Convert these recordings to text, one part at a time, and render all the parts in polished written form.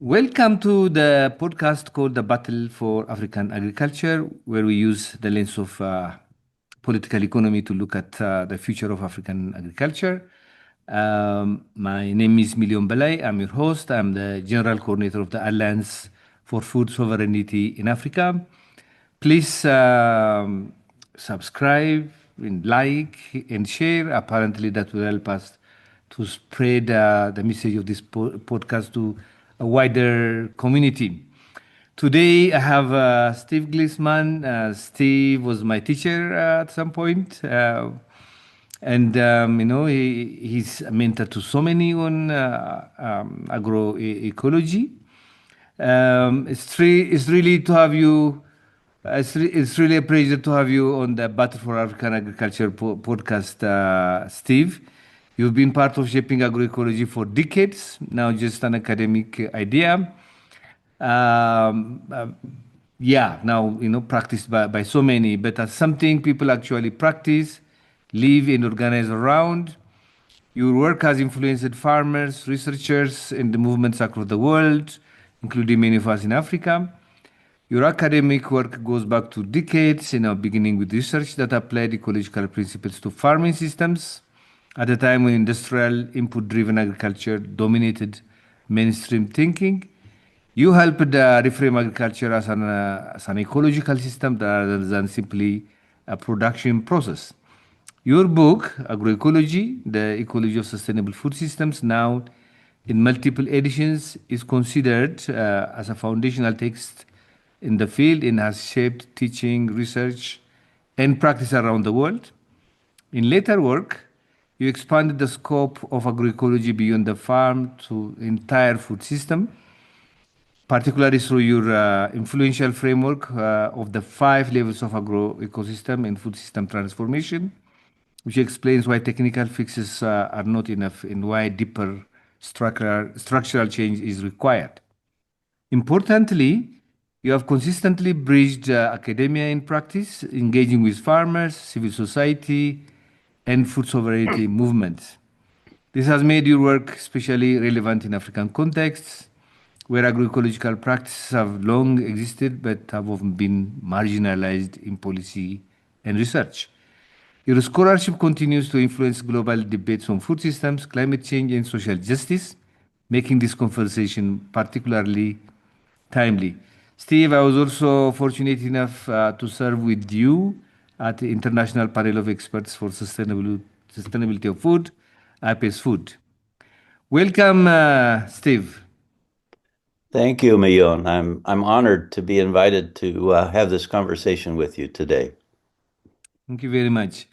Welcome to the podcast called The Battle for African Agriculture, where we use the lens of political economy to look at the future of African agriculture. My name is Belay. I'm your host. I'm the General Coordinator of the Alliance for Food Sovereignty in Africa. Please subscribe and like and share. Apparently, that will help us to spread the message of this podcast to a wider community. Today, I have Steve Gliessman. Steve was my teacher at some point. He's a mentor to so many on agroecology. It's really to have you. It's really a pleasure to have you on the Battle for African Agriculture podcast, Steve. You've been part of shaping agroecology for decades, now just an academic idea. Now, practiced by so many, but as something people actually practice, live and organize around. Your work has influenced farmers, researchers, and the movements across the world, including many of us in Africa. Your academic work goes back to decades, beginning with research that applied ecological principles to farming systems at a time when industrial input-driven agriculture dominated mainstream thinking. You helped reframe agriculture as an ecological system rather than simply a production process. Your book, Agroecology, The Ecology of Sustainable Food Systems, now in multiple editions, is considered as a foundational text in the field and has shaped teaching, research, and practice around the world. In later work, you expanded the scope of agroecology beyond the farm to entire food system, particularly through your influential framework of the 5 levels of agroecosystem and food system transformation, which explains why technical fixes are not enough and why deeper structural change is required. Importantly, you have consistently bridged academia and practice, engaging with farmers, civil society, and food sovereignty movements. This has made your work especially relevant in African contexts, where agroecological practices have long existed but have often been marginalized in policy and research. Your scholarship continues to influence global debates on food systems, climate change, and social justice, making this conversation particularly timely. Steve, I was also fortunate enough to serve with you at the International Panel of Experts for Sustainability of Food, IPES Food. Welcome, Steve. Thank you, Mayon. I'm honored to be invited to have this conversation with you today. Thank you very much.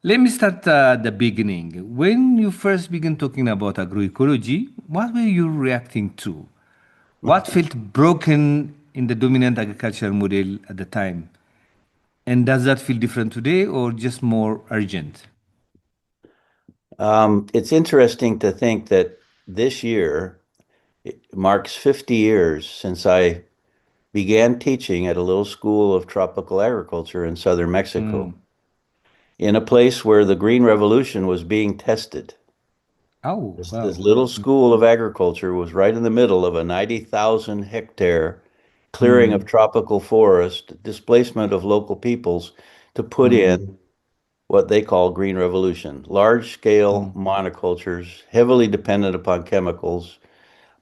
Let me start at the beginning. When you first began talking about agroecology, what were you reacting to? What felt broken in the dominant agricultural model at the time? And does that feel different today or just more urgent? It's interesting to think that this year it marks 50 years since I began teaching at a little school of tropical agriculture in southern Mexico, in a place where the Green Revolution was being tested. Oh, This wow. little school of agriculture was right in the middle of a 90,000 hectare clearing of tropical forest, displacement of local peoples to put in what they call green revolution, large scale monocultures, heavily dependent upon chemicals,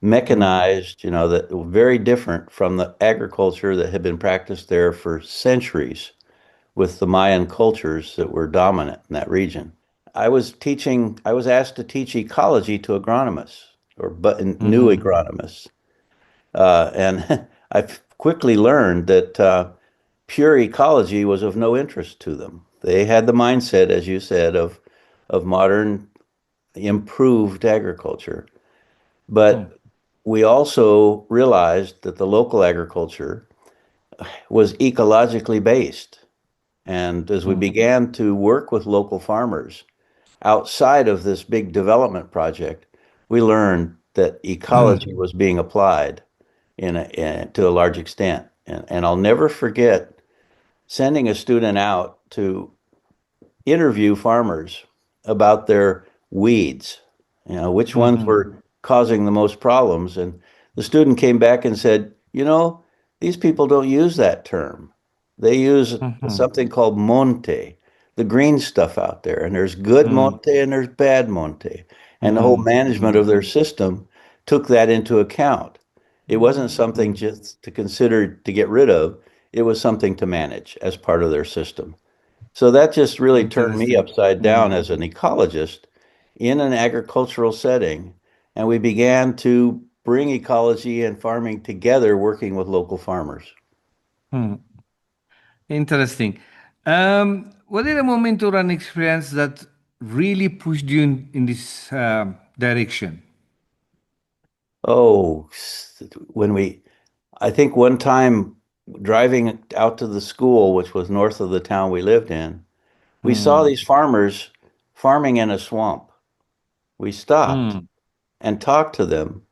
mechanized, that were very different from the agriculture that had been practiced there for centuries with the Mayan cultures that were dominant in that region. I was asked to teach ecology to agronomists but new agronomists. And I quickly learned that pure ecology was of no interest to them. They had the mindset, as you said, of modern improved agriculture. But we also realized that the local agriculture was ecologically based. And as we began to work with local farmers outside of this big development project, we learned that ecology was being applied to a large extent. And I'll never forget sending a student out to interview farmers about their weeds, which ones were causing the most problems. And the student came back and said, these people don't use that term. They use Mhm. something called monte, the green stuff out there. And there's good Mm, monte and there's bad monte. And the whole mm, management mm, of their system took that into account. It wasn't something mm. just to consider to get rid of, it was something to manage as part of their system. So that just really turned me Interesting. upside down Mm, as an ecologist in an agricultural setting. And we began to bring ecology and farming together, working with local farmers. mm. Interesting. Was there a moment or an experience that really pushed you in this direction? Oh, when I think one time driving out to the school, which was north of the town we lived in, we saw Mm, these farmers farming in a swamp. We stopped mm, and talked to them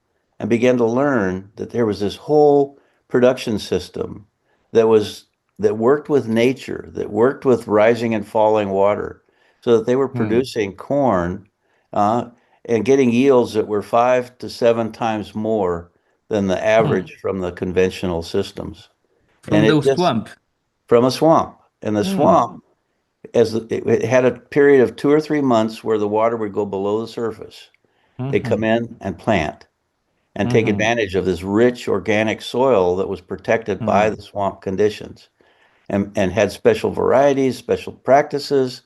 and began to learn that there was this whole production system that was that worked with nature, that worked with rising and falling water, so that they were mm, producing corn uh, and getting yields that were 5 to 7 times more than the mm. average from the conventional systems. And From it the just swamp. from a swamp. And the Mm, swamp, it had a period of 2 or 3 months where the water would go below the surface. They come mhm, in and plant and take mhm, advantage of this rich organic soil that was protected by mm, the swamp conditions and had special varieties, special practices,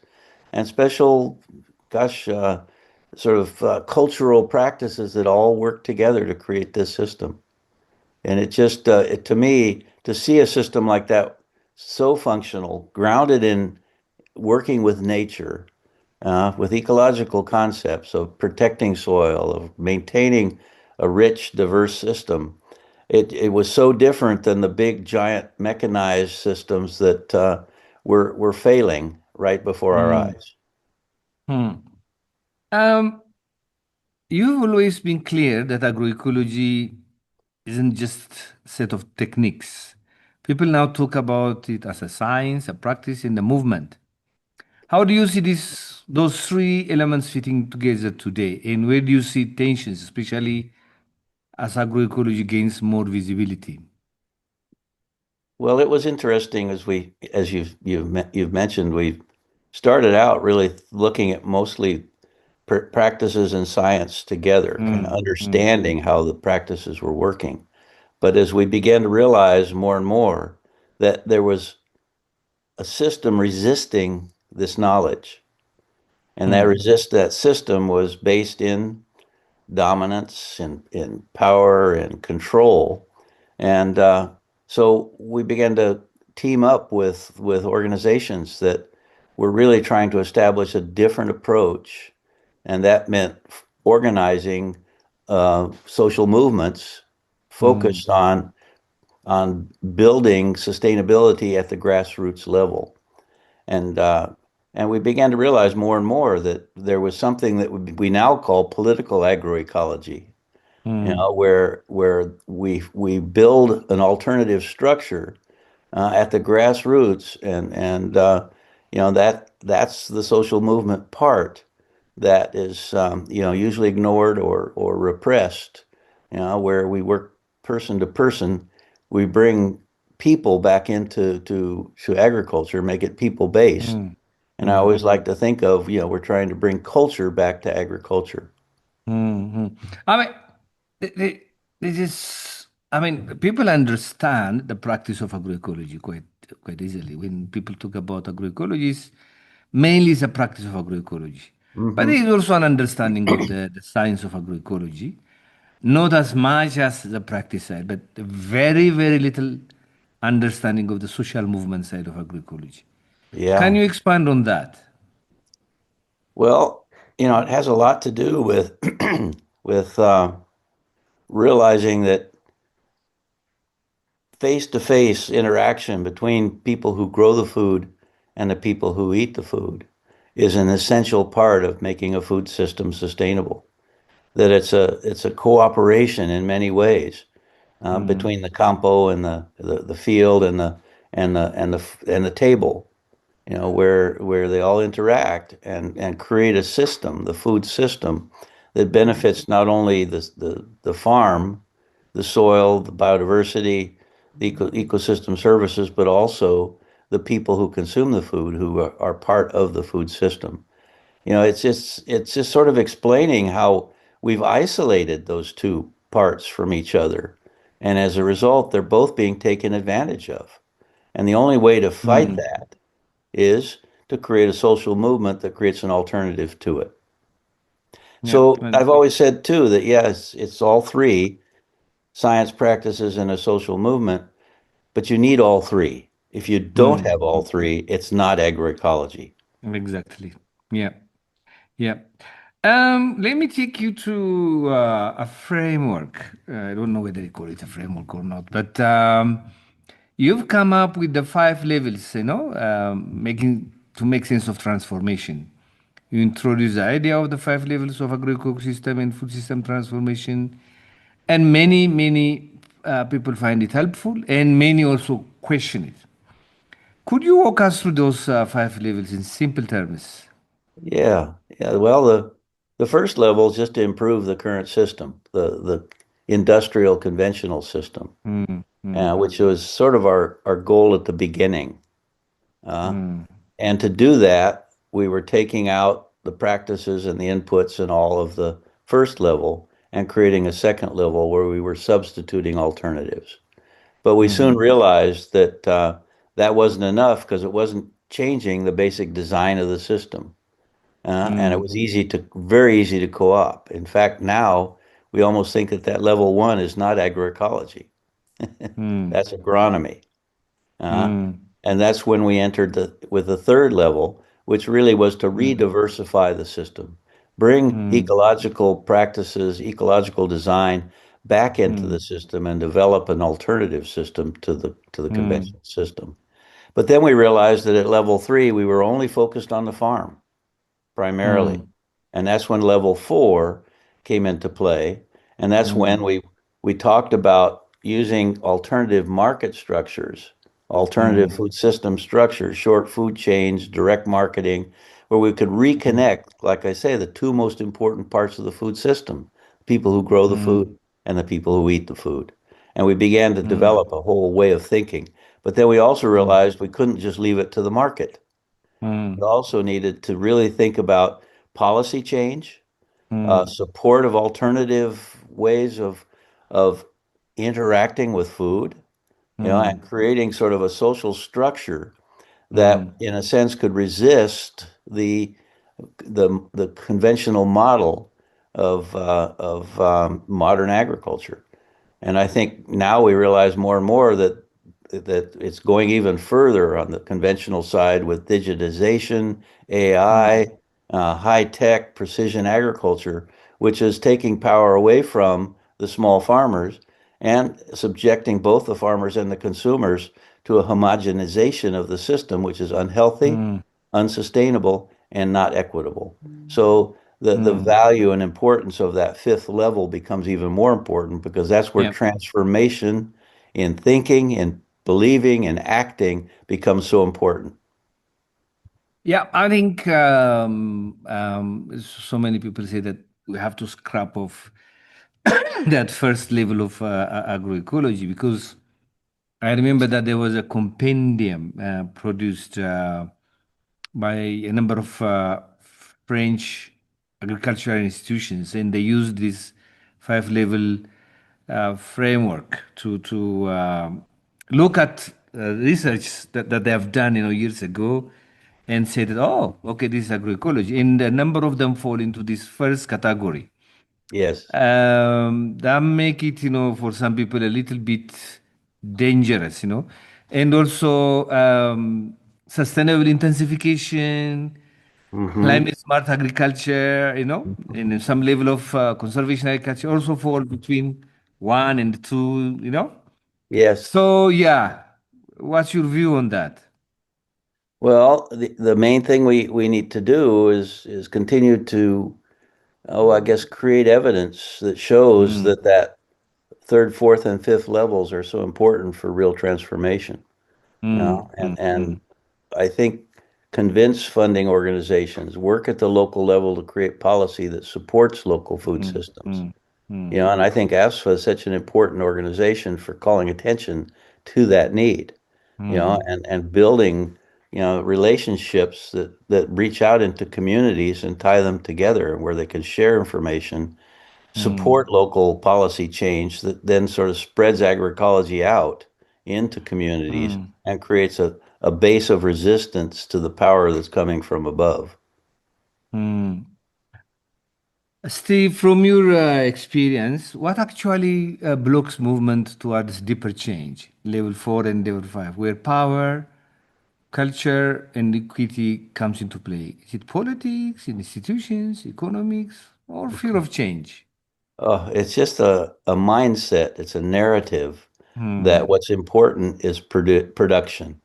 and special, gosh, sort of cultural practices that all work together to create this system. And to me, to see a system like that so functional, grounded in working with nature, with ecological concepts of protecting soil, of maintaining a rich, diverse system. It was so different than the big, giant mechanized systems that were failing right before our mm, eyes. mm. Um, you've always been clear that agroecology isn't just a set of techniques. People now talk about it as a science, a practice, and a movement. How do you see those three elements fitting together today? And where do you see tensions, especially as agroecology gains more visibility? Well, it was interesting as you've mentioned, we started out really looking at mostly practices and science together, kind of Mm, mm, understanding how the practices were working. But as we began to realize more and more that there was a system resisting this knowledge, and mm, that system was based in dominance and in power and control. And so we began to team up with organizations that were really trying to establish a different approach, and that meant organizing social movements mm, focused on building sustainability at the grassroots level. And and we began to realize more and more that there was something that we now call political agroecology, mm, where we build an alternative structure at the grassroots, and that's the social movement part that is usually ignored or repressed. Where we work person to person, we bring people back into to agriculture, make it people based. mm, And I mm, always like to think of, we're trying to bring culture back to agriculture. mm. I mean, this is, I mean, people understand the practice of agroecology quite easily. When people talk about agroecology, mainly it's a practice of agroecology. But there Hmm. is also an understanding of the science of agroecology, not as much as the practice side, but very, very little understanding of the social movement side of agroecology. Can Yeah. you expand on that? Well, it has a lot to do with with realizing that face-to-face interaction between people who grow the food and the people who eat the food is an essential part of making a food system sustainable. That it's a cooperation in many ways Mm, between the campo and the field and the table. Where they all interact and create a system, the food system, that benefits not only the farm the soil, the biodiversity, the ecosystem services, but also the people who consume the food who are part of the food system. It's just sort of explaining how we've isolated those two parts from each other. And as a result, they're both being taken advantage of. And the only way to fight Mm. that is to create a social movement that creates an alternative to it. Yeah. So Well, I've always said too that yes, it's all three, science practices and a social movement, but you need all three. If you don't mm, have all three, it's not agroecology. exactly. Yeah. Yeah. Let me take you to a framework. I don't know whether you call it a framework or not, but you've come up with the five levels, making to make sense of transformation. You introduce the idea of the five levels of agroecosystem and food system transformation, and many people find it helpful, and many also question it. Could you walk us through those five levels in simple terms? Yeah, yeah. Well, the first level is just to improve the current system, the industrial conventional system, Mm, mm, which was sort of our goal at the beginning. Uh, mm, and to do that, we were taking out the practices and the inputs and all of the first level and creating a second level where we were substituting alternatives. But we soon mm, realized that that wasn't enough because it wasn't changing the basic design of the system. And it mm, was very easy to co-op. In fact, now we almost think that that level one is not agroecology. mm, That's agronomy. Uh, mm, and that's when we entered with the third level, which really was to mm, re-diversify the system, bring mm, ecological practices, ecological design back into the mm, system and develop an alternative system to the mm, conventional system. But then we realized that at level three, we were only focused on the farm primarily. mm, And that's when level four came into play. And that's when mm, we talked about using alternative market structures, alternative mm, food system structures, short food chains, direct marketing, where we could mm, reconnect, like I say, the two most important parts of the food system, people who grow the mm, food and the people who eat the food. And we began to mm, develop a whole way of thinking. But then we also mm, realized we couldn't just leave it to the market. We mm, also needed to really think about policy change, mm, support of alternative ways of interacting with food, and mm, creating sort of a social structure that, mm, in a sense, could resist the conventional model of modern agriculture. And I think now we realize more and more that it's going even further on the conventional side with digitization, mm, AI, high tech, precision agriculture, which is taking power away from the small farmers and subjecting both the farmers and the consumers to a homogenization of the system, which is unhealthy, mm, unsustainable, and not equitable. So the mm. value and importance of that fifth level becomes even more important because that's where Yeah. transformation in thinking and believing and acting becomes so important. Yeah, I think so many people say that we have to scrap off that first level of agroecology because I remember that there was a compendium produced by a number of French agricultural institutions, and they used this five-level framework to look at research that they have done, years ago, and say that, oh, okay, this is agroecology, and a number of them fall into this first category. Yes. That make it, for some people a little bit dangerous, and also sustainable intensification, Hmm. climate smart agriculture, and some level of conservation agriculture also fall between one and two, Yes. So yeah, what's your view on that? Well, the main thing we need to do is continue to, I guess, create evidence that shows Mm, that third, fourth, and fifth levels are so important for real transformation. mm, And mm, mm, I think convince funding organizations work at the local level to create policy that supports local food mm, systems. mm, mm, And I think ASFA is such an important organization for calling attention to that need, mm, and building, relationships that reach out into communities and tie them together where they can share information, mm, support local policy change that then sort of spreads agroecology out into communities mm, and creates a base of resistance to the power that's coming from above. mm. Steve, from your experience, what actually blocks movement towards deeper change, level four and level five, where power, culture, and equity comes into play? Is it politics, institutions, economics, or fear of change? It's just a mindset, it's a narrative that Hmm. what's important is production.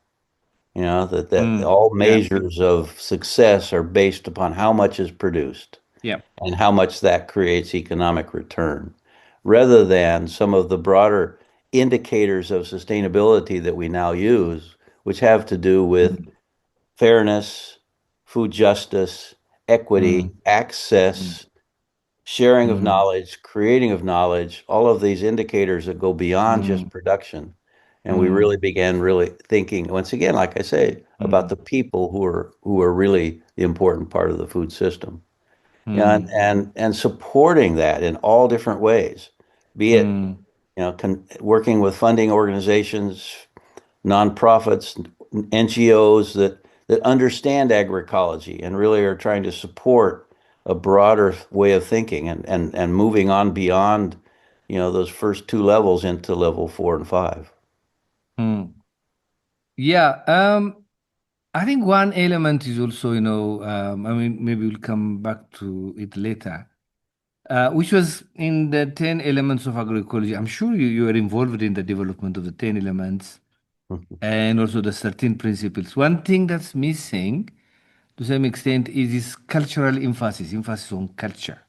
That Hmm. all Yeah. measures of success are based upon how much is produced Yeah. and how much that creates economic return, rather than some of the broader indicators of sustainability that we now use, which have to do with Hmm. fairness, food justice, Hmm. equity, Hmm. access, sharing of Hmm. knowledge, creating of knowledge, all of these indicators that go beyond Hmm. just production. And we Hmm. really began really thinking, once again, like I say, about Hmm. the people who are really the important part of the food system. Hmm. And supporting that in all different ways, be it, Hmm. working with funding organizations, nonprofits, NGOs that understand agroecology and really are trying to support a broader way of thinking and moving on beyond, those first two levels into level four and five. Hmm. Yeah. I think one element is also, I mean, maybe we'll come back to it later, which was in the 10 elements of agroecology. I'm sure you were involved in the development of the 10 elements and also the 13 principles. One thing that's missing to some extent is this cultural emphasis on culture,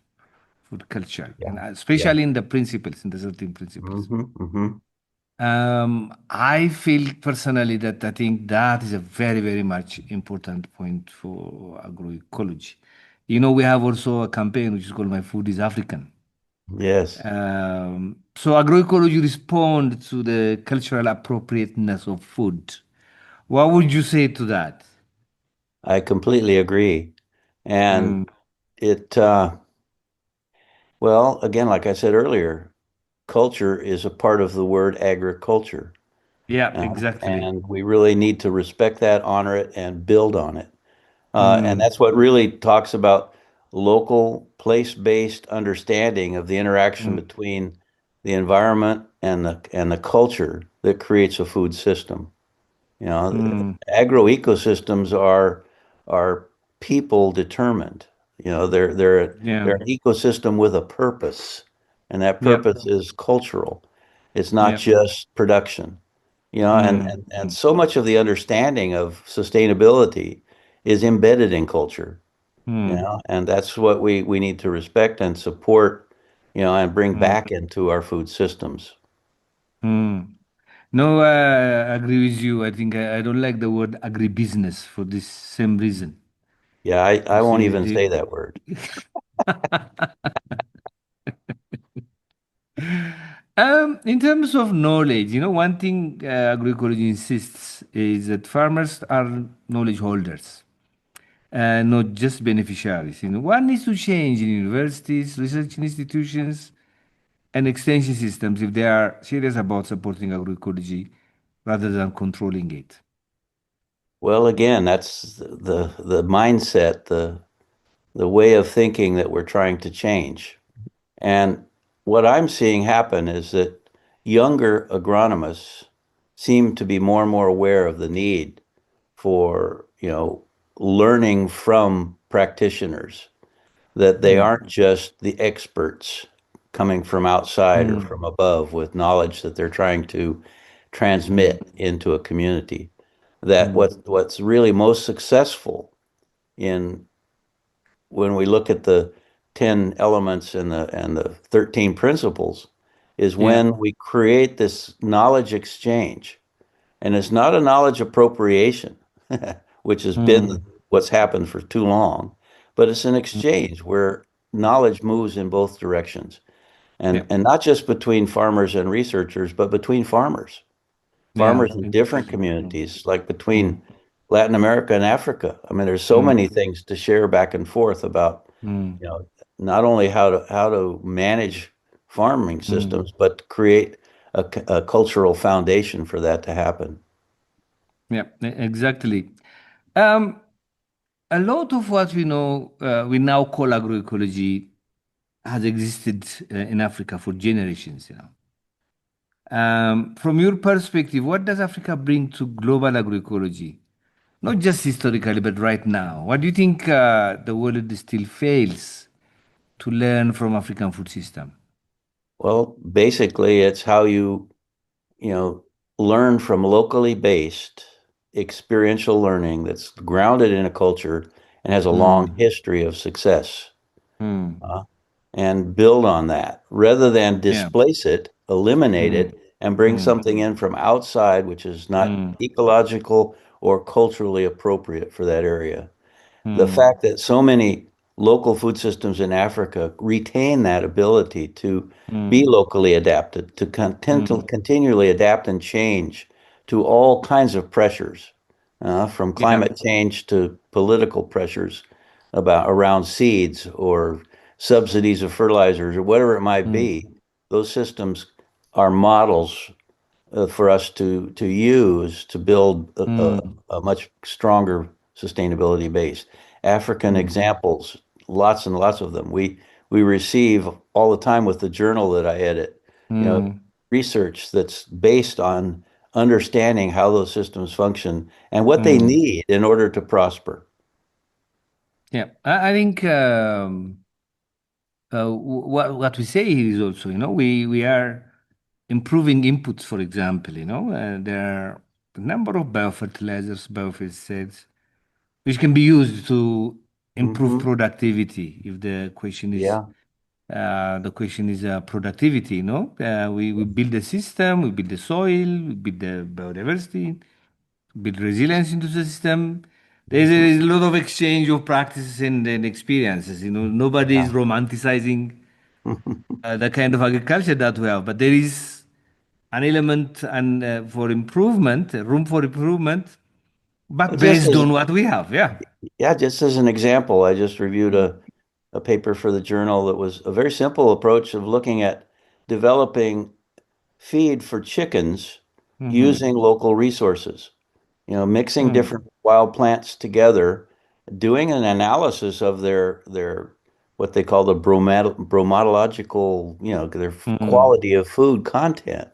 food culture, Yeah. and Yeah. especially in the principles, in the 13 principles. Hmm. Hmm. I feel personally that I think that is a very, very much important point for agroecology. We have also a campaign which is called My Food is African. Yes, So agroecology responds to the cultural appropriateness of food. What would you say to that? I completely agree. And Mm, it, well, again, like I said earlier, culture is a part of the word agriculture. yeah, exactly. And we really need to respect that, honor it, and build on it. And Mm, that's what really talks about local, place-based understanding of the interaction mm, between the environment and the culture that creates a food system. mm, Agroecosystems are people determined. They're yeah, an ecosystem with a purpose, and that yep, purpose is cultural. It's not yep, just production. And, mm, and mm, so much of the understanding of sustainability is embedded in culture, mm, and that's what we need to respect and support, and bring mm, back into our food systems. mm. No, I agree with you. I think I don't like the word agribusiness for this same reason. Yeah, I You won't see, even say that word. In terms of knowledge, one thing agroecology insists is that farmers are knowledge holders, not just beneficiaries. What needs to change in universities, research institutions, and extension systems if they are serious about supporting agroecology rather than controlling it. Well, again, that's the mindset, the way of thinking that we're trying to change. And what I'm seeing happen is that younger agronomists seem to be more and more aware of the need for, learning from practitioners, that they Mm, aren't just the experts coming from outside or mm, from above with knowledge that they're trying to mm, transmit into a community. That mm, what's really most successful in when we look at the 10 elements and the 13 principles is yeah. when we create this knowledge exchange. And it's not a knowledge appropriation, which has been Mm, what's happened for too long, but it's an mm, exchange where knowledge moves in both directions. Yeah. And not just between farmers and researchers, but between farmers, Yeah. farmers in different Exactly. Mm, communities, like mm, between Latin America and Africa. I mean, there's so mm, many things to share back and forth about, mm, you know, not only how to manage farming mm. systems, but create a cultural foundation for that to happen. Yeah. Exactly. Um, a lot of what we know, we now call agroecology, has existed in Africa for generations. From your perspective, what does Africa bring to global agroecology? Not just historically, but right now. What do you think the world still fails to learn from African food system? Well, basically, it's how you know, learn from locally based experiential learning that's grounded in a culture and has a long Mm, history of success, mm, uh, and build on that rather than yeah. displace it, eliminate Mm, it, and bring mm, something in from outside which is not mm, ecological or culturally appropriate for that area. The mm, fact that so many local food systems in Africa retain that ability to be mm, locally adapted, to mm, continually adapt and change to all kinds of pressures, from yeah. climate change to political pressures about around seeds or subsidies of fertilizers or whatever it might Mm, be. Those systems are models for us to use to build mm, a much stronger sustainability base. African mm, examples, lots and lots of them. We receive all the time with the journal that I edit, you know, mm, research that's based on understanding how those systems function and what they mm. need in order to prosper. Yeah. I think what we say here is also, we are improving inputs, for example, there are a number of biofertilizers, biopesticides, which can be used to improve Hmm. productivity. If Yeah. the question is productivity, we build the system, we build the soil, we build the biodiversity, build resilience into the system. Hmm. There's a lot of exchange of practices and experiences. Nobody is Yeah. romanticizing the kind of agriculture that we have, but there is an element and for improvement, room for improvement, Well, but based on what we have. Yeah. just as an example, I just reviewed a paper for the journal that was a very simple approach of looking at developing feed for chickens Mm-hmm. using local resources, mixing Mm, different wild plants together, doing an analysis of their what they call the bromatological, their mm, quality of food content,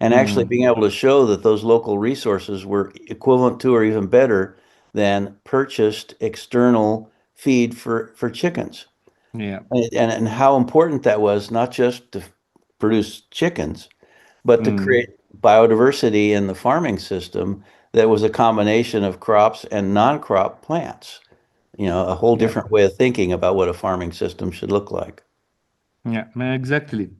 and actually mm, being able to show that those local resources were equivalent to or even better than purchased external feed for chickens. yeah. And how important that was, not just to produce chickens, but to Mm, create biodiversity in the farming system that was a combination of crops and non-crop plants. A whole yeah. different way of thinking about what a farming system should look like. Yeah. Exactly.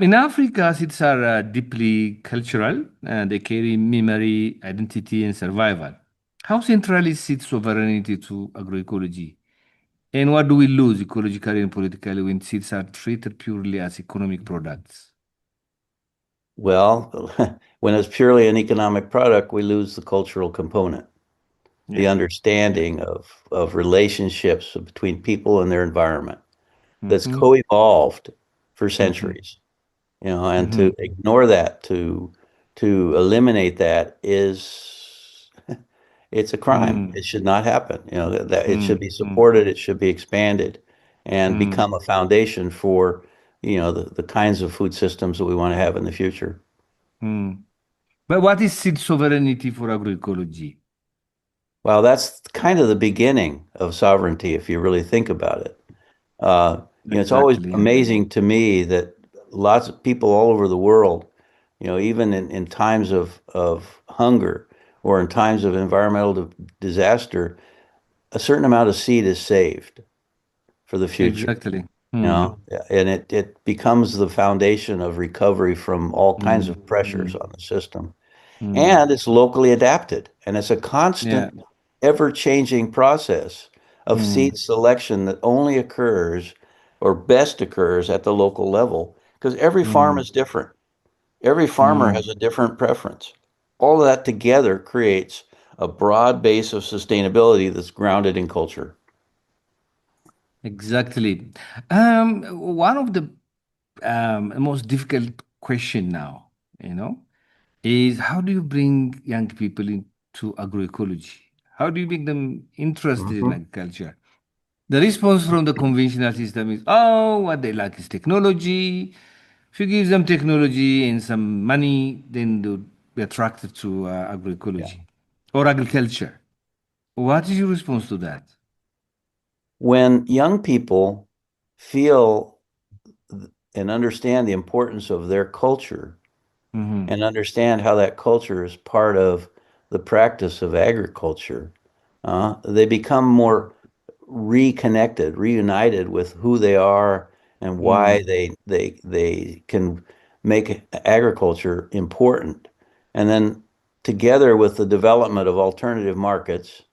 In Africa, seeds are deeply cultural. They carry memory, identity, and survival. How central is seed sovereignty to agroecology? And what do we lose ecologically and politically when seeds are treated purely as economic products? Well, when it's purely an economic product, we lose the cultural component, the Yeah. Yeah. understanding of relationships between people and their environment that's Mm-hmm. co-evolved for Mm-hmm. centuries. And Mm-hmm. to ignore that, to eliminate that is it's a crime. Mm, It should not happen. That it should mm, be mm, supported, it should be expanded and mm, become a foundation for, the kinds of food systems that we want to have in the future. mm. But what is seed sovereignty for agroecology? Well, that's kind of the beginning of sovereignty if you really think about it. It's always Exactly. Yeah. amazing to me that lots of people all over the world, even in times of hunger or in times of environmental disaster, a certain amount of seed is saved for the future, Exactly. Mm, and it becomes the foundation of recovery from all kinds mm, of pressures mm, on the system. mm. And it's locally adapted, and it's a Yeah. constant, ever-changing process of Mm, seed selection that only occurs or best occurs at the local level because every farm mm, is different. Every farmer mm. has a different preference. All of that together creates a broad base of sustainability that's grounded in culture. Exactly. One of the most difficult question now, you know, is how do you bring young people into agroecology? How do you make them interested in Mhm. agriculture? The response from the conventional system is, oh, what they like is technology. If you give them technology and some money, then they'll be attracted to Yeah. agroecology or agriculture. What is your response to that? When young people feel and understand the importance of their culture Mm-hmm. and understand how that culture is part of the practice of agriculture, they become more reconnected, reunited with who they are and why Mm, they can make agriculture important. And then together with the development of alternative markets,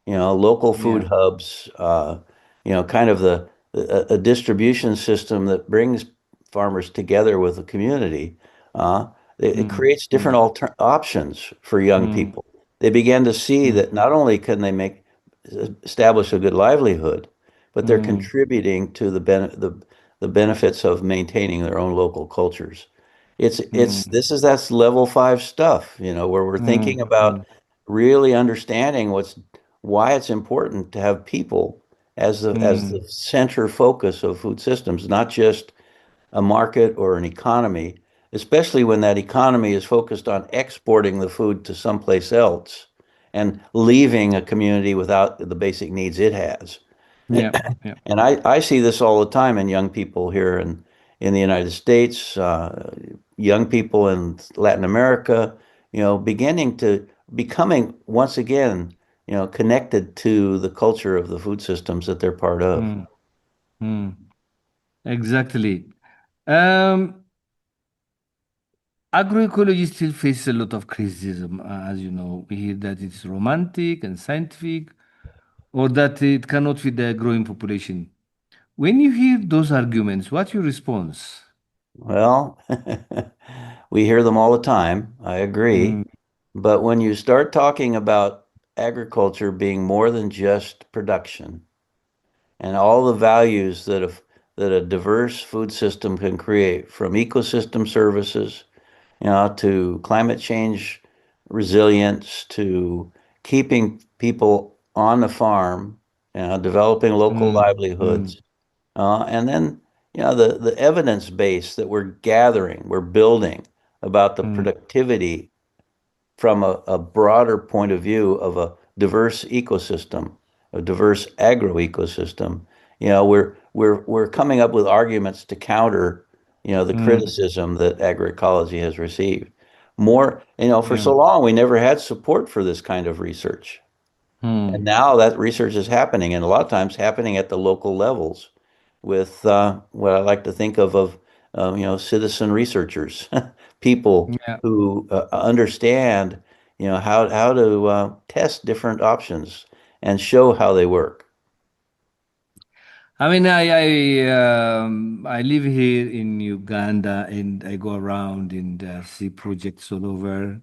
local food yeah. hubs, kind of a distribution system that brings farmers together with the community. Uh, it Mm, creates different mm, options for young mm, people. They begin to see mm, that not only can they establish a good livelihood, but they're mm, contributing to the benefits of maintaining their own local cultures. mm, That's level five stuff, where we're thinking mm, about mm, really understanding why it's important to have people as the mm, center focus of food systems, not just a market or an economy, especially when that economy is focused on exporting the food to someplace else and leaving a community without the basic needs it has. yeah, yeah. And I see this all the time in young people here in the United States, young people in Latin America, becoming once again, connected to the culture of the food systems that they're part of. Mm, mm, exactly. Um, Agroecology still faces a lot of criticism, as you know. We hear that it's romantic and scientific, or that it cannot feed the growing population. When you hear those arguments, what's your response? Well, we hear them all the time. I agree. Mm, But when you start talking about agriculture being more than just production and all the values that a diverse food system can create, from ecosystem services, to climate change resilience, to keeping people on the farm, developing local mm, mm, livelihoods, and then the evidence base that we're gathering, we're building about the mm, productivity from a broader point of view of a diverse ecosystem, a diverse agroecosystem. We're coming up with arguments to counter, the mm, criticism that agroecology has received. More, for yeah, so long we never had support for this kind of research. And mm, now that research is happening, and a lot of times happening at the local levels with what I like to think of citizen researchers, people yeah. who understand, how to test different options and show how they work. I mean, I live here in Uganda and I go around and see projects all over.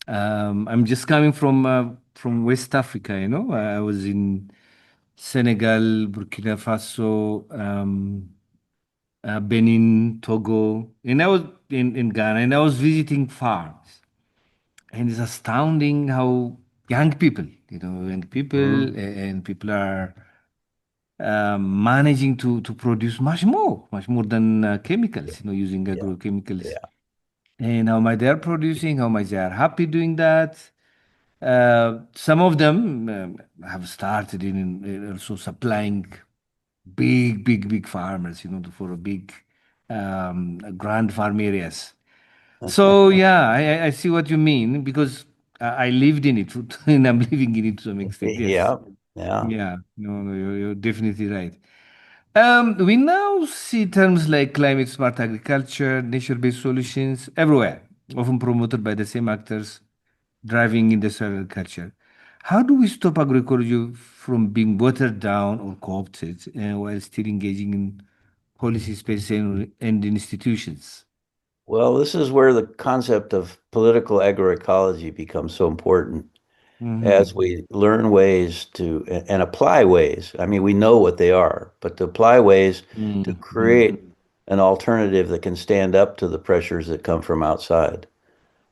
I'm just coming from West Africa, you know. I was in Senegal, Burkina Faso, Benin, Togo, and I was in Ghana, and I was visiting farms. And it's astounding how young people, Mhm. and people are managing to produce much more than chemicals, you know, using Yeah, agrochemicals. yeah. And how much they are producing, how much they are happy doing that. Some of them have started in also supplying big farmers, you know, for a big grand farm areas. So yeah, I see what you mean because I lived in it and I'm living in it to some extent. Yes. Yeah, yeah. Yeah. No, you're definitely right. We now see terms like climate smart agriculture, nature-based solutions everywhere, often promoted by the same actors driving industrial agriculture. How do we stop agroecology from being watered down or co-opted while still engaging in policy space and institutions? Well, this is where the concept of political agroecology becomes so important as Mm-hmm. we learn ways to and apply ways. I mean, we know what they are, but to apply ways to Mm-hmm. create an alternative that can stand up to the pressures that come from outside.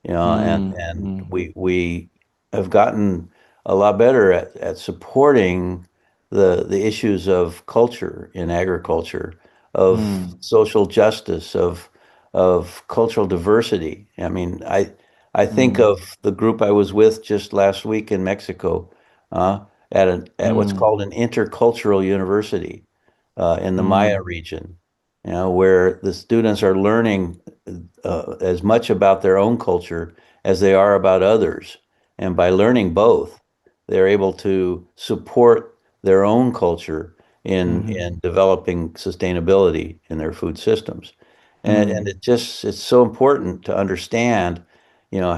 And Mm-hmm. we have gotten a lot better at supporting the issues of culture in agriculture, of social justice, of cultural diversity. I mean, I think Mm-hmm. of the group I was with just last week in Mexico, uh, at what's Mm-hmm. called an intercultural university in the Maya Mm-hmm. region, where the students are learning as much about their own culture as they are about others. And by learning both, they're able to support their own culture in developing sustainability in their food systems. And Mm-hmm. it's so important to understand,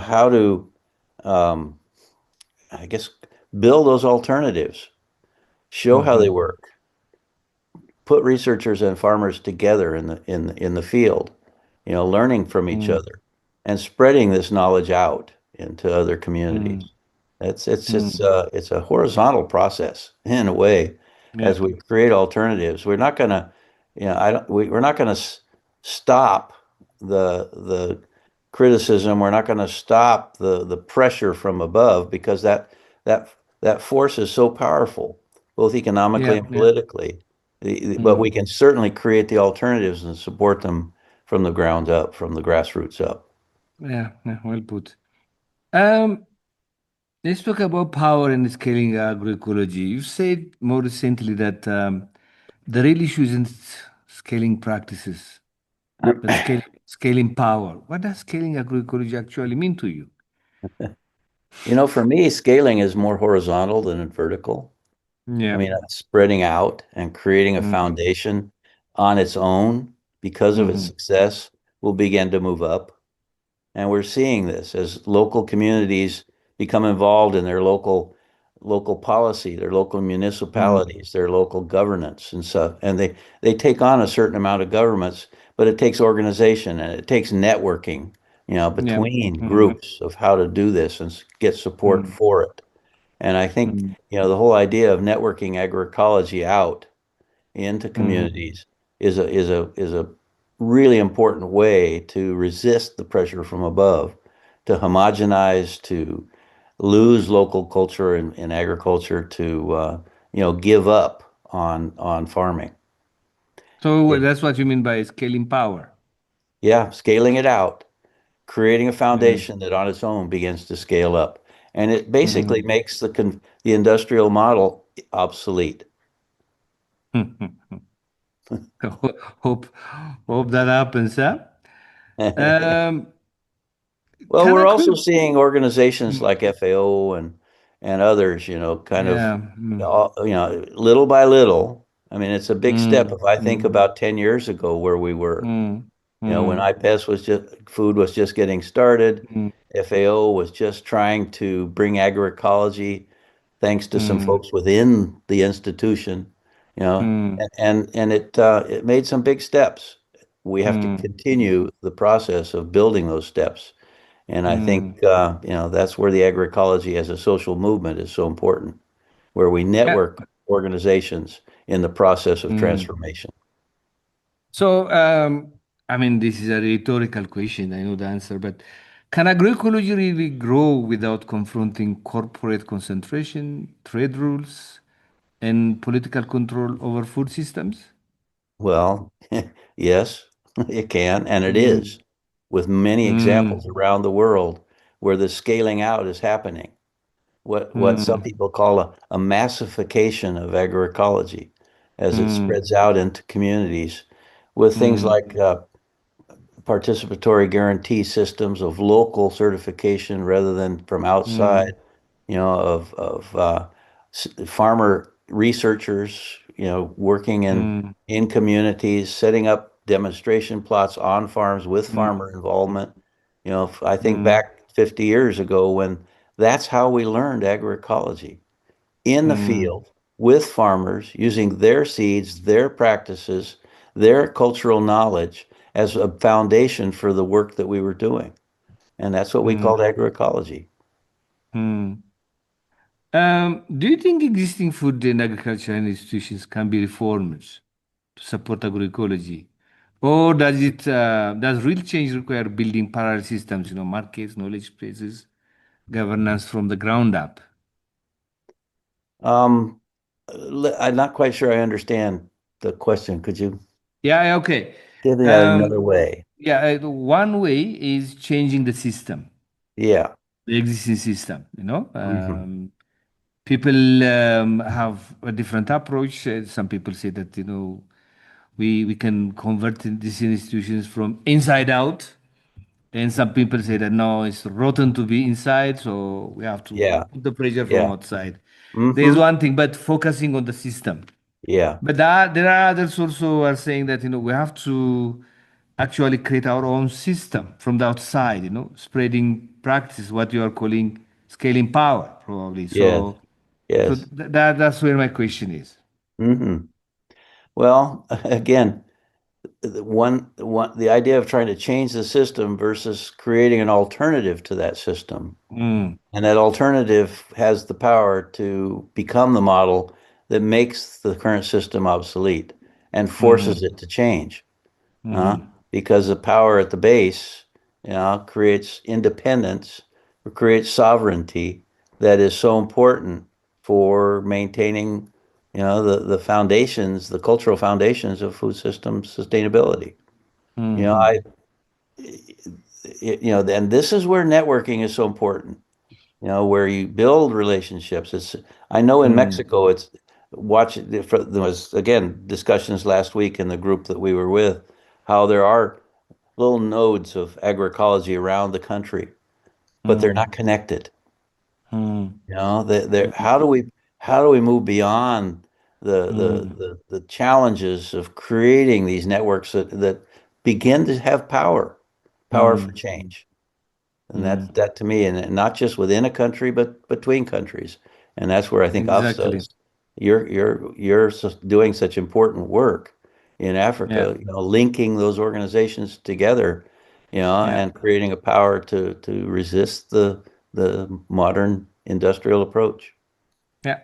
how to, um, I guess, build those alternatives, show how they Mm-hmm. work, put researchers and farmers together in the field, learning from each Mm-hmm. other and spreading this knowledge out into other communities. Mm-hmm. It's a horizontal process in a way Yeah. as we create alternatives. We're not gonna, I don't, we're not gonna stop the criticism. We're not gonna stop the pressure from above because that that force is so powerful, both economically Yeah. and Yeah. politically. But we Mm. can certainly create the alternatives and support them from the ground up, from the grassroots up. Yeah. Yeah. Well put. Um, let's talk about power and scaling agroecology. You said more recently that the real issue isn't scaling practices, but scaling power. What does scaling agroecology actually mean to you? For me, scaling is more horizontal than vertical. I Yeah. mean, spreading out and creating a Mm. foundation on its own because of its Mm-hmm. success will begin to move up. And we're seeing this as local communities become involved in their local policy, their local Mm. municipalities, their local governance and stuff. And they take on a certain amount of governments, but it takes organization and it takes networking, Yeah. between Mm-hmm. groups of how to do this and get support Mm. for it. And I think, Mm. the whole idea of networking agroecology out into Mm-hmm. communities is a really important way to resist the pressure from above, to homogenize, to lose local culture in agriculture, to give up on farming. So It, that's what you mean by scaling power. yeah, scaling it out, creating a Mm. foundation that on its own begins to scale up, and it basically Mm-hmm. makes the industrial model obsolete. hope hope that happens, huh? Um, Well, can we're I also quick? seeing organizations Mm. like FAO and others, kind of, Yeah. Mm. little by little. I mean, it's a big step. Mm. If I think Mm. about 10 years ago where we were, Mm. when Mm. IPES was just food was just getting started, Mm. FAO was just trying to bring agroecology thanks to some Mm. folks within the institution, Mm. and it made some big steps. We have to Mm. continue the process of building those steps. And I Mm. think, that's where the agroecology as a social movement is so important, where we Yeah. network organizations in the process of Mm. transformation. So, I mean, this is a rhetorical question. I know the answer, but can agroecology really grow without confronting corporate concentration, trade rules, and political control over food systems? Well, yes, it can, and it Mm. is, with many examples Mm. around the world where the scaling out is happening. What some Mm. people call a massification of agroecology as it Mm. spreads out into communities with things Mm. like participatory guarantee systems of local certification rather than from outside, Mm. farmer researchers, working Mm. in communities, setting up demonstration plots on farms with farmer Mm. involvement. I think Mm. back 50 years ago when that's how we learned agroecology in the Mm. field with farmers using their seeds, their practices, their cultural knowledge as a foundation for the work that we were doing. And that's what we mm, called agroecology. mm. Do you think existing food and agricultural institutions can be reformed to support agroecology? Or does real change require building parallel systems, markets, knowledge spaces, governance from the ground up? Um, I'm not quite sure I understand the question. Could you Yeah, yeah, okay. give me that another Um, way? yeah, one way is changing the system, Yeah. the existing system, Hmm. People have a different approach. Some people say that, we can convert these institutions from inside out. And some people say that no, it's rotten to be inside, so we have to Yeah. put the pressure from Yeah. outside. There's Hmm. one thing, but focusing on the system. Yeah. But there are others also who are saying that we have to actually create our own system from the outside. Spreading practice, what you are calling scaling power, probably. Yes. So Yes. that's where my question is. Hmm. Well, again, the idea of trying to change the system versus creating an alternative to that system. Mm, And that alternative has the power to become the model that makes the current system obsolete and forces mm, it to change. uh, mm, because the power at the base, creates independence or creates sovereignty that is so important for maintaining, the foundations, the cultural foundations of food system sustainability. You know, mm, and this is where networking is so important. Where you build relationships. I know in mm, Mexico, there was again discussions last week in the group that we were with, how there are little nodes of agroecology around the country, but they're mm, not connected. mm, How do we move beyond mm, the challenges of creating these networks that begin to have power for mm, change? And mm. that to me, and not just within a country, but between countries. And that's where I think Exactly. UFSA's, you're doing such important work in Yeah. Africa, linking those organizations together, Yeah. and creating a power to resist the modern industrial approach. Yeah.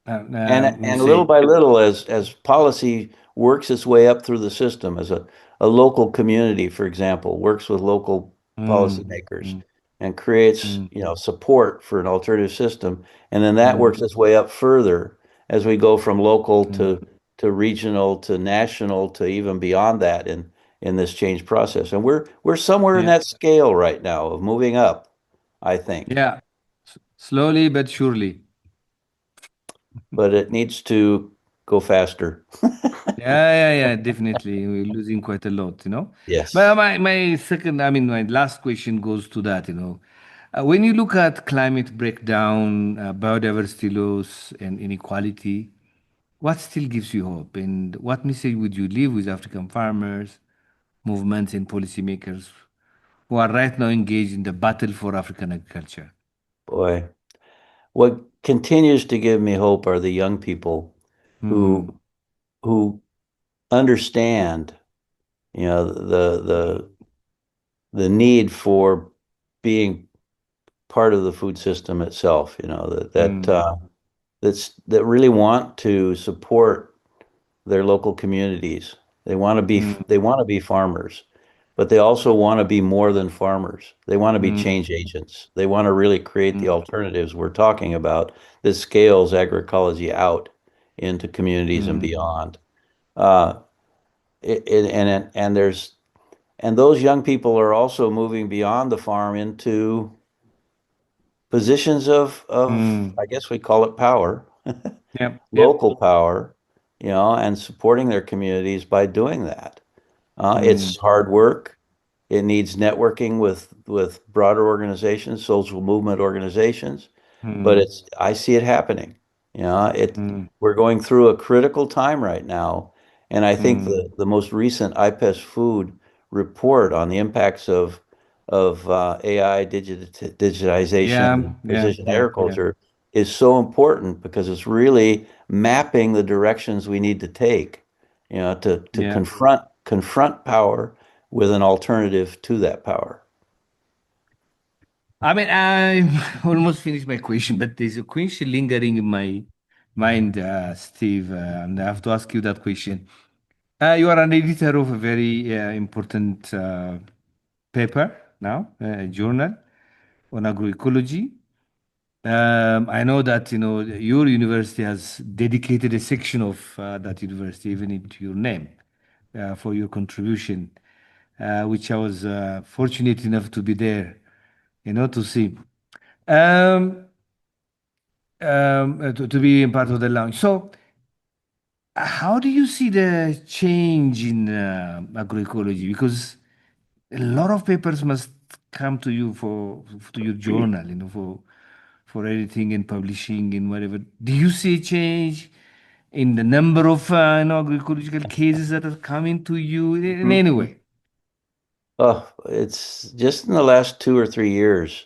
We And little say. by little, as policy works its way up through the system, as a local community, for example, works with local Mm, policymakers mm, and creates, mm, support for an alternative system, and then that mm, works its way up further as we go from local mm. to regional to national to even beyond that in this change process. And we're somewhere in Yeah. that scale right now of moving up, I think, Yeah. Slowly but surely. but it needs to go faster. Yeah, yeah, yeah, definitely. We're losing quite a lot. But Yes. my last question goes to that. When you look at climate breakdown, biodiversity loss, and inequality, what still gives you hope? And what message would you leave with African farmers, movements, and policymakers who are right now engaged in the battle for African agriculture? Boy, what continues to give me hope are the young people who Hmm. who understand, the need for being part of the food system itself, Hmm. that really want to support their local communities. Hmm. They want to be farmers, but they also want to be more than farmers. They want to be Hmm. change agents. They want to really create the Hmm. alternatives we're talking about that scales agroecology out into communities and Hmm. beyond. Uh, and those young people are also moving beyond the farm into positions of Hmm. I guess we call it power, Yep. Yep. local power, and supporting their communities by doing that. Hmm. It's hard work. It needs networking with broader organizations, social movement organizations, but Hmm. I see it happening. Hmm. We're going through a critical time right now, and I think Hmm. the most recent IPES Food report on the impacts of AI digitization Yeah. and Yeah. precision Yeah. Yeah. agriculture is so important because it's really mapping the directions we need to take to Yeah. confront power with an alternative to that power. I mean, I almost finished my question, but there's a question lingering in my mind, Steve, and I have to ask you that question. You are an editor of a very important paper now, a journal on agroecology. I know that your university has dedicated a section of that university, even into your name, for your contribution, which I was fortunate enough to be there, to see. Um, to be in part of the launch. So, how do you see the change in agroecology? Because a lot of papers must come to you to your journal, for editing and publishing and whatever. Do you see a change in the number of agroecological cases that are coming to you in any way? Oh, it's just in the last 2 or 3 years,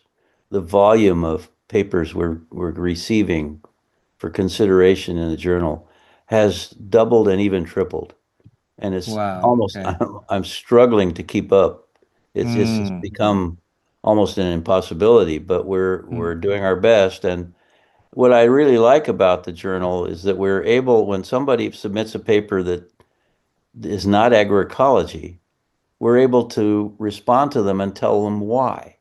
the volume of papers we're receiving for consideration in the journal has doubled and even tripled. And it's Wow. almost Okay. I'm struggling to keep up. It's Mm, become almost an impossibility, but mm, we're doing our best. And what I really like about the journal is that we're able, when somebody submits a paper that is not agroecology, we're able to respond to them and tell them why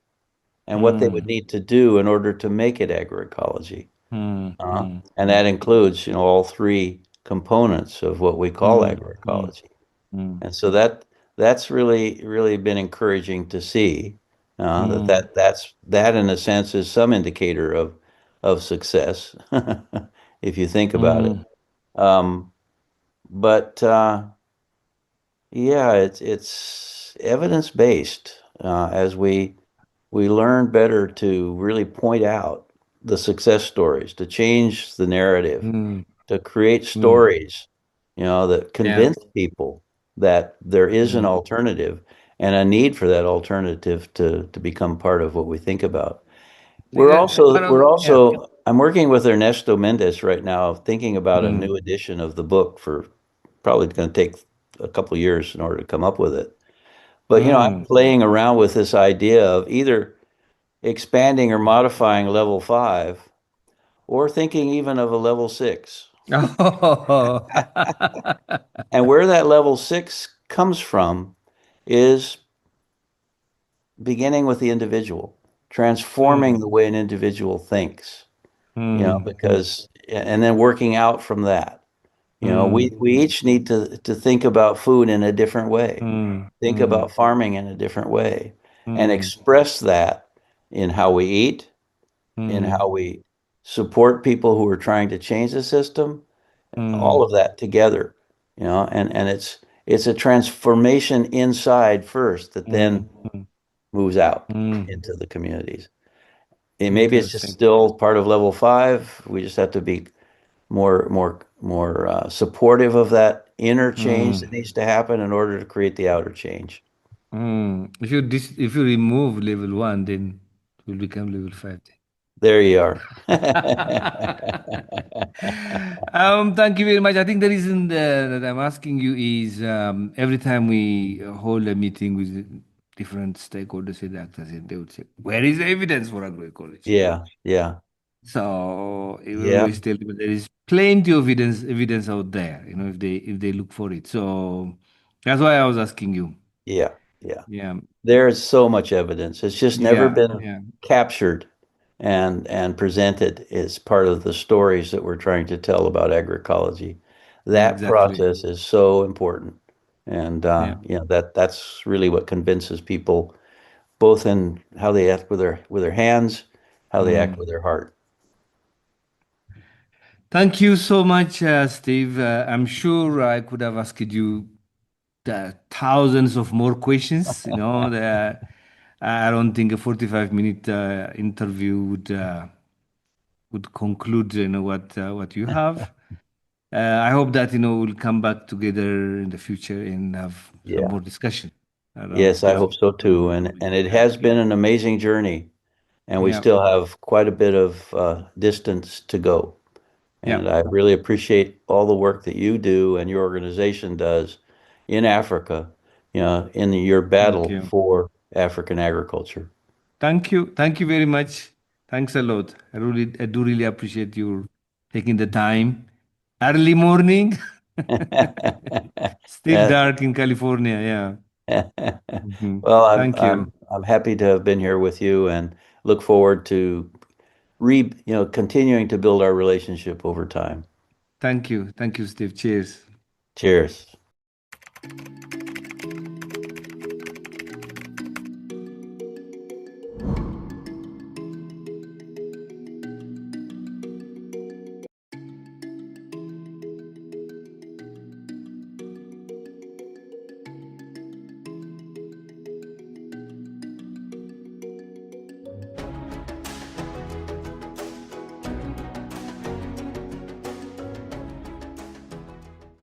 and what they would mm, need to do in order to make it agroecology. mm, mm, And that mm, includes, all three components of what we call mm, mm, agroecology. mm, And so that's really been encouraging to see mm, that in a sense is some indicator of success if you think about it. mm, Um, but yeah, it's evidence based as we learn better to really point out the success stories, to change the narrative, mm, to create mm. stories, that Yeah. convince people that there is an Mm. alternative and a need for that alternative to become part of what we think about. One of, yeah. I'm working with Ernesto Mendez right now, thinking about a Mm, new edition of the book for probably going to take a couple years in order to come up with it. But I'm mm. playing around with this idea of either expanding or modifying level 5 or thinking even of a level 6. Oh. And where that level 6 comes from is beginning with the individual, transforming Mm, the way an individual thinks, mm, mm, because, and then working out from that. mm, We mm, each need to think about food in a different way, mm, think mm, about farming in a different way, and mm, express that in how we eat, in mm, how we support people who are trying to change the system, all mm, of that together, and it's a transformation inside first that then mm, mm, moves out mm. into the communities. And maybe it's just Interesting. still part of level 5. We just have to be more supportive of that inner change Mm, that needs to happen in order to create the outer change. mm. If you remove level one, then it will become level five. There you are. Thank you very much. I think the reason that I'm asking you is every time we hold a meeting with different stakeholders and actors, and they would say, "Where is the evidence for agroecology?" Yeah, yeah, So it will yeah, always tell you there is plenty of evidence out there. If they look for it. So that's why I was asking you. yeah, yeah. Yeah, There's so much evidence. It's just never yeah, been yeah. captured and presented as part of the stories that we're trying to tell about agroecology. That Exactly. process is so important. And Yeah. that's really what convinces people, both in how they act with their hands, how they act Mm. with their heart. Thank you so much, Steve. I'm sure I could have asked you thousands of more questions. I don't think a 45-minute interview would conclude, what you have. I hope that we'll come back together in the future and have some Yeah. more discussion around Yes, I this hope so too. agroecology. And it Yeah, has been an amazing journey, and we yeah, still have quite a bit of distance to go. And Yeah. I really appreciate all the work that you do and your organization does in Africa, in your Thank battle you. for African agriculture. Thank you. Thank you very much. Thanks a lot. I do really appreciate you taking the time. Early morning, still Yeah. dark in California. Yeah. Well, Thank you. I'm happy to have been here with you and look forward to continuing to build our relationship over time. Thank you. Thank you, Steve. Cheers. Cheers.